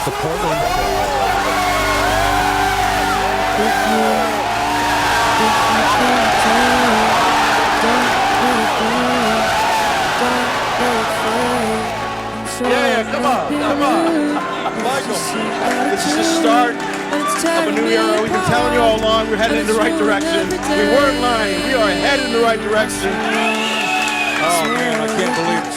the Portland. Yeah, come on. Michael, this is the start of a new era. We've been telling you all along we're headed in the right direction. We weren't lying. We are headed in the right direction. Oh, man, I can't believe it.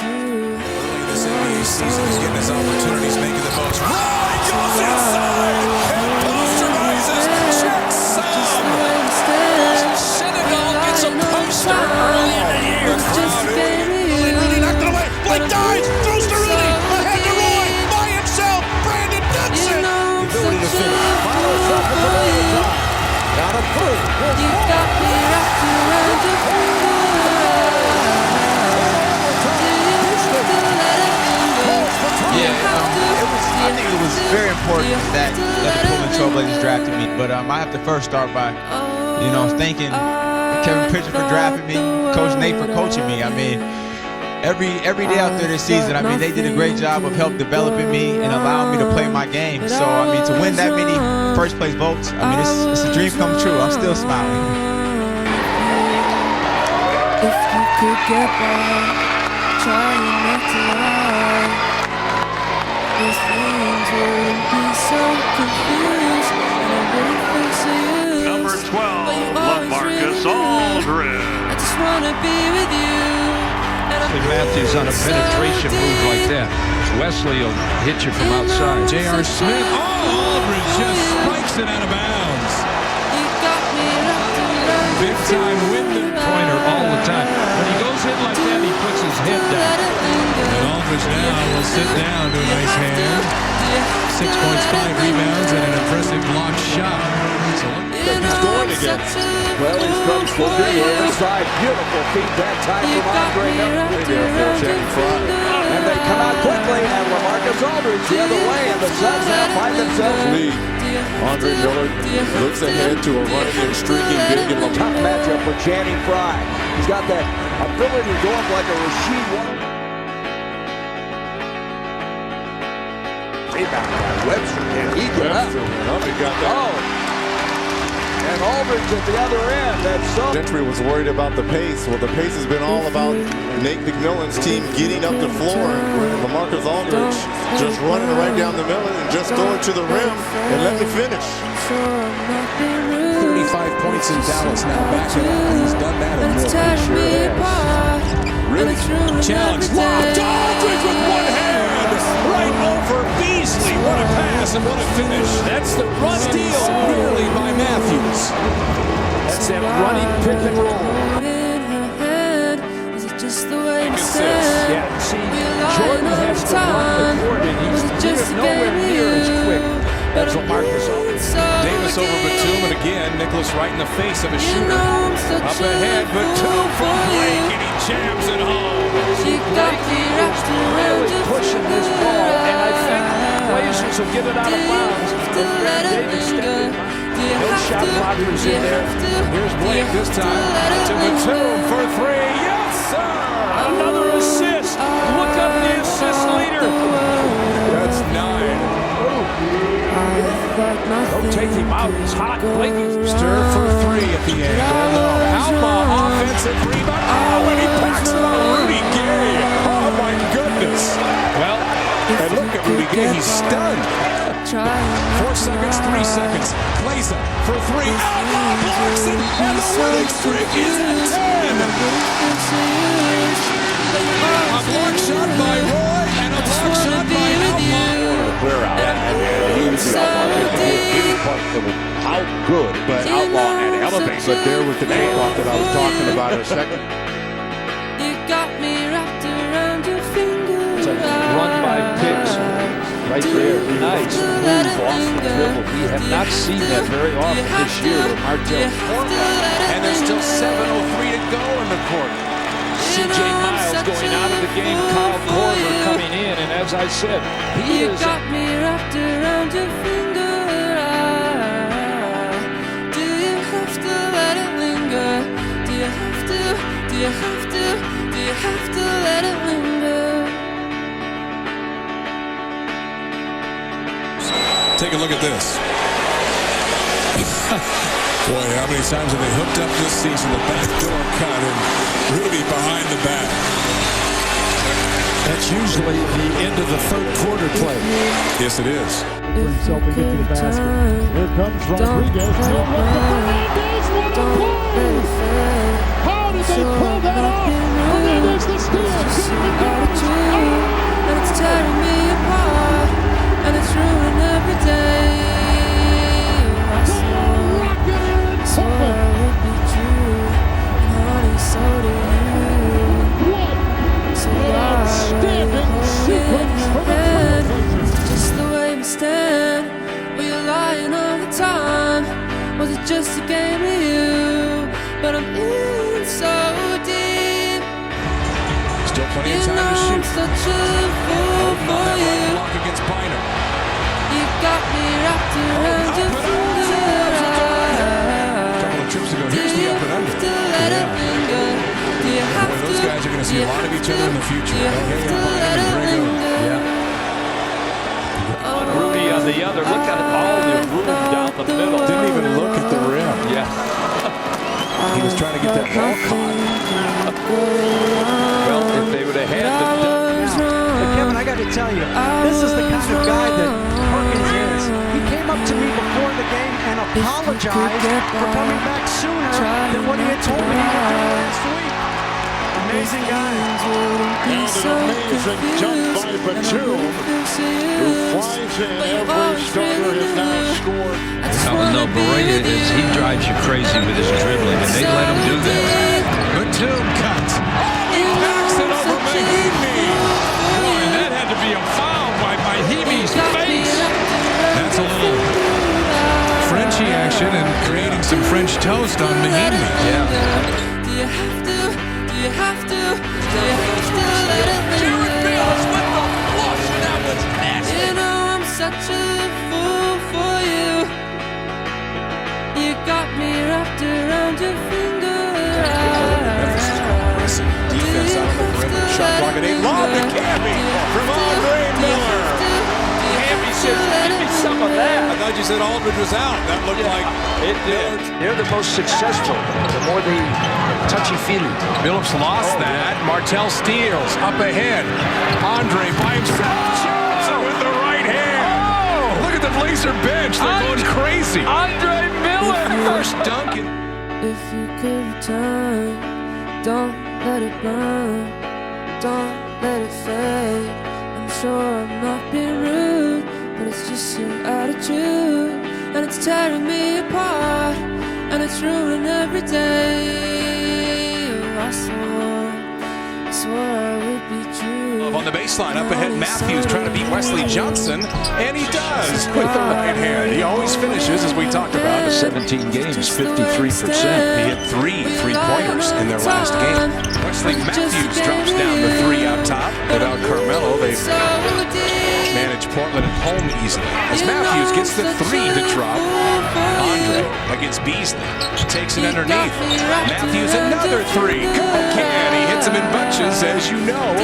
Early this NBA season, he's getting his opportunities, making the most. Rudy goes inside and posterizes Check some. Senegal gets a poster early in the year. Rudy knocked it away. Blake dives, throws to Rudy. Ahead to Roy, by himself. Brandon Dixon. The ability to finish. Follows up at the top. Got a three. You got me wrapped around your finger. I think it was very important that the Portland Trailblazers drafted me. But I have to first start by, thanking Kevin Pritchard for drafting me, Coach Nate for coaching me. I mean, every day out there this season, I mean, they did a great job of help developing me and allowing me to play my game. So, I mean, to win that many first place votes, I mean, it's a dream come true. I'm still smiling. If you could get by, trying not to lie, these things wouldn't be so confused, and I wouldn't think so used. Number 12, LaMarcus Aldridge. I just wanna be with you. Wesley Matthews on a penetration move like that. Wesley will hit you from outside. J.R. Smith. Aldridge just spikes it out of bounds. You got me wrapped around your Big time winded pointer all the time. When he goes in like that, he puts his head down. And Aldridge now will sit down to a nice hand. 6 points, 5 rebounds, and an impressive block shot. So He's going again. Well, he's comes for the inside. Beautiful feed that time from Andre Miller. And they come out quickly, and LaMarcus Aldridge the other way, and the Suns now find themselves lead. Andre Miller looks ahead to a running and streaking big and a tough matchup with Channing Frye. He's got that ability to go up like a Rasheed Wallace. Rebound by Webster. Can he get up? He got that. And Aldridge at the other end. That's so. Gentry was worried about the pace. Well, the pace has been all about Nate McMillan's team getting up the floor. And LaMarcus Aldridge just running right down the middle and just going to the rim and let me finish. 35 points in Dallas now. Back it up. He's done that in Milwaukee. Sure has. Really? Challenge. Lobbed Aldridge with one hand. Right over Beasley. What a pass and what a finish. That's the run steal nearly by Matthews. that's that running pick and roll. Is it just the way it says? Yeah, see, Jordan has to run the court, and he's nowhere near as quick as LaMarcus Aldridge. Davis over Batum, and again, Nicolas right in the face of a shooter. Up ahead, Batum from Blake, and he jams it home. Really pushing this ball, and I think Blazers will get it out of bounds. Davis stepped in. No shot blockers in there. Here's Blake this time to Batum for three. Yes, sir! Another assist. Look up the assist leader. That's 9. Don't take him out. He's hot. Blake Stir for three at the end. Outlaw offensive rebound. Oh, and he packs it on Rudy Gay. Oh, my goodness. Well, and look at Rudy Gay. He's stunned. 4 seconds, 3 seconds. Plays it for three. Outlaw blocks it, and the winning streak is at 10. A block shot by Roy, and a block shot by Outlaw. Clear out. How good, but Outlaw and elevate. But there was the cakewalk that I was talking about in a second. You got me wrapped around your finger. It's a run by picks. Right there. Nice move off the dribble. We have not seen that very often this year with Martell. And there's still 7:03 to go in the quarter. C.J. Miles going out of the game. Kyle Korver coming in. And as I said, he You is got me wrapped around your finger. Do you have to let it linger? Do you have to? Do you have to? Do you have to let it linger? Take a look at this. Boy, how many times have they hooked up this season? The backdoor cut and Rudy behind the back. That's usually the end of the third quarter play. Yes, it is. For himself to get to the basket. Here comes Rodriguez. How did they pull that off? Fernandez the steal. And it's tearing me apart, and it's ruining every day. I swore it would be true, and honey, so do you. So Outstanding sequence for the Trailblazers. just the way we stand. Were you lying all the time? Was it just a game of you? But I'm in so deep. Still plenty You of time know to I'm shoot. such a fool Oden on for that you. right block against Bynum. You got me wrapped around your finger. A couple of trips ago. Here's the up and under. Do you have Boy, those to? guys are going to see a lot of each other in the future. Do you They'll have hang to out let Bynum it and bring linger? Rudy on the other. Look at all the room down the middle. Didn't even look at the rim. Yeah. He was trying to get that ball caught. Well, if they would have had the But Kevin, I got to tell you, this is the kind of guy that Perkins is. He came up to me before the game and apologized for coming back sooner than what he had told me he would do last week. Amazing guy. And an amazing jump by Batum, who flies in. Every starter has now scored. No, Berea he drives you crazy with his dribbling, and they let him do that. Batum cuts. He backs it over Mahimi. Boy, that had to be a foul by Mahimi's face. That's a little Frenchy action and creating some French toast on Mahimi. Yeah. Do you have to? Do you have to? Do you have to let it linger? That was nasty. You know I'm such a fool for you. You got me wrapped around your finger. Defense out on the perimeter. Shot clock at 8. Lob to Camby from Andre Miller. Camby said, give me some of that. I thought you said Aldridge was out. That looked like It did. They're the most successful, the more they touchy-feely. Phillips lost that. Martell steals. Up ahead. Andre by himself. Johnson with the right hand. Oh! Look at the Blazer bench. They're going crazy. Andre Miller. First dunk. If you could return, don't let it burn, don't let it fade. I'm sure I'm not being rude, but it's just your attitude, and it's tearing me apart, and it's ruining every day. Oh, I swore I would be true. on the baseline. Up ahead, Matthews trying to beat Wesley Johnson, and he does with the right hand. He always finishes, as we talked about. 17 games, 53%. He hit 3 3-pointers in their last game. Wesley Matthews drops down the 3 out top. Without Carmelo, they've managed Portland at home easily. As Matthews gets the 3 to drop, Andre against Beasley takes it underneath. Matthews another 3. Go can. He hits him in bunches, as you know,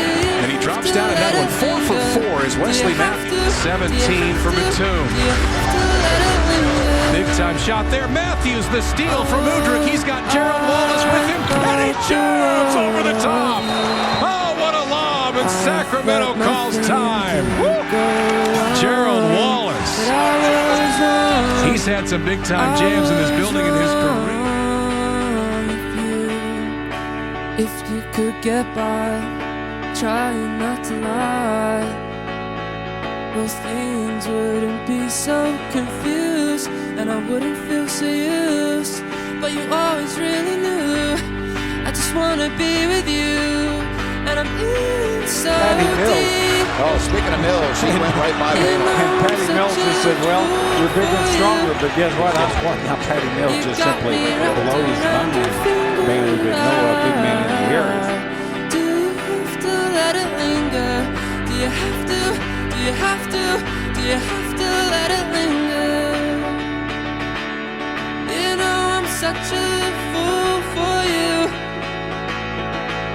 and he drops down another one. 4 for 4 is Wesley Matthews. 17 for Batum. Big time shot there. Matthews, the steal from Udrich. He's got Gerald Wallace with him. And he jumps over the top. Oh, what a lob. And Sacramento calls time. Woo. Gerald Wallace. He's had some big time jams in this building in his career. If you could get by, trying not to lie, most things wouldn't be so confused, and I wouldn't feel so used. But you always really knew I just wanna be with you, and I'm in so deep. Oh, speaking of Mills, he went right by me. And Patty Mills just said, well, you're bigger and stronger, but guess what? I'm one. Now Patty Mills just simply blows my mind. Man who didn't know a big man in the area. Do you have to let it linger? Do you have to? Do you have to? Do you have to let it linger? You know I'm such a fool for you.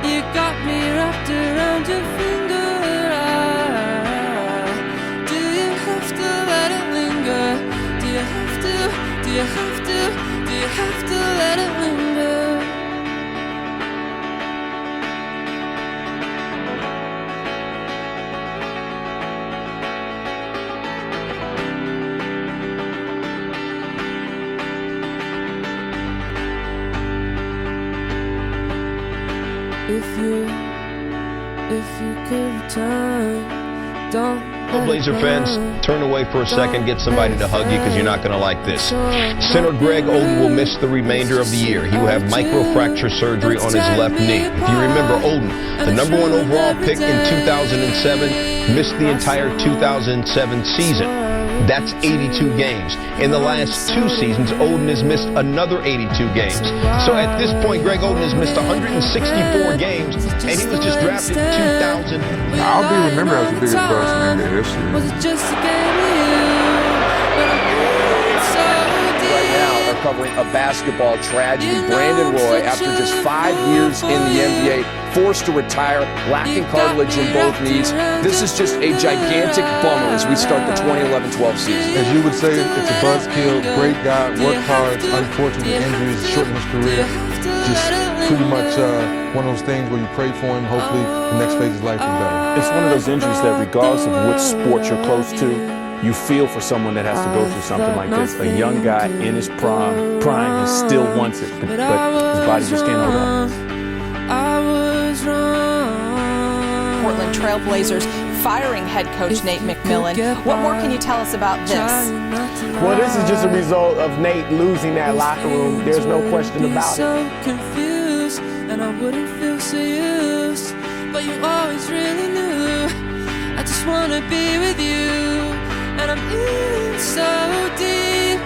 You got me wrapped around your finger. Do you have to let it linger? you have to let it linger? If you could return, don't. Blazer fans, turn away for a second, get somebody to hug you because you're not going to like this. Center Greg Oden will miss the remainder of the year. He will have microfracture surgery on his left knee. If you remember, Oden, the #1 overall pick in 2007, missed the entire 2007 season. That's 82 games. In the last 2 seasons, Oden has missed another 82 games. So at this point, Greg Oden has missed 164 games, and he was just drafted in 2000. I'll be remembered as the biggest bust in NBA history. Was it just a game of you? But I'm so deep. Right now, they're covering a basketball tragedy. Brandon Roy, after just 5 years in the NBA, forced to retire, lacking cartilage in both knees. This is just a gigantic bummer as we start the 2011-12 season. As you would say, it's a buzzkill. Great guy, worked hard. Unfortunately, injuries shortened his career. Just pretty much one of those things where you pray for him. Hopefully, the next phase of his life is better. It's one of those injuries that regardless of which sport you're close to, you feel for someone that has to go through something like this. A young guy in his prime, he still wants it, but his body just can't hold up. Portland Trail Blazers firing head coach Nate McMillan. What more can you tell us about this? Well, this is just a result of Nate losing that locker room. There's no question about it. Confused, and I wouldn't feel so used, but you always really knew. I just wanna be with you, and I'm in so deep.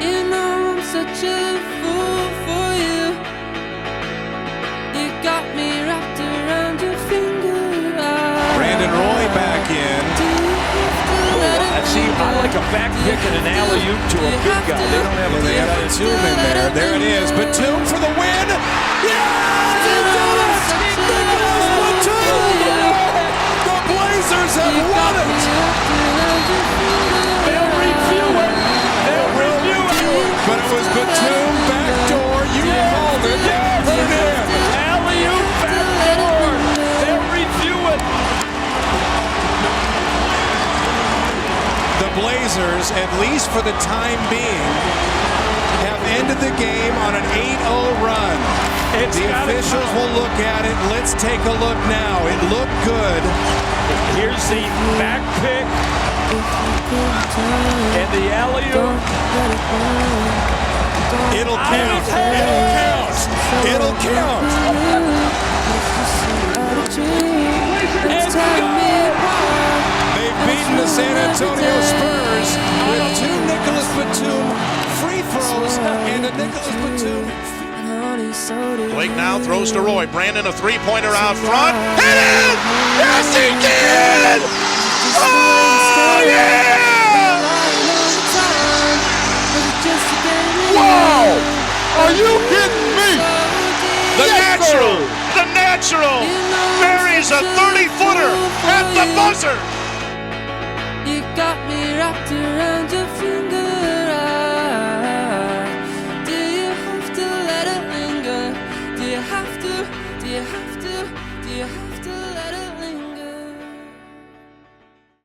You know I'm such a fool for you. You got me wrapped around your finger. Brandon Roy back in. See, I like a back pick and an alley-oop to a big guy. They don't have they have Batum in there. There it is. Batum for the win. Yes! He did it! Nicolas Batum! The Blazers have won it! They'll review it. They'll review it. But it was Batum backdoor. You called it. Put it in. Alley-oop backdoor. They'll review it. The Blazers, at least for the time being, have ended the game on an 8-0 run. The officials will look at it. Let's take a look now. It looked good. Here's the back pick and the alley-oop. It'll count. It'll count. It'll count. They've beaten the San Antonio Spurs with 2 Nicolas Batum free throws and a Nicolas Batum. Blake now throws to Roy. Brandon, a three-pointer out front. Hit it! Yes, he did! Oh, yeah! Wow! Are you kidding me? The natural buries a 30-footer at the buzzer. You got me wrapped around your finger. Do you have to let it linger? Do you have to? Do you have to? Do you have to?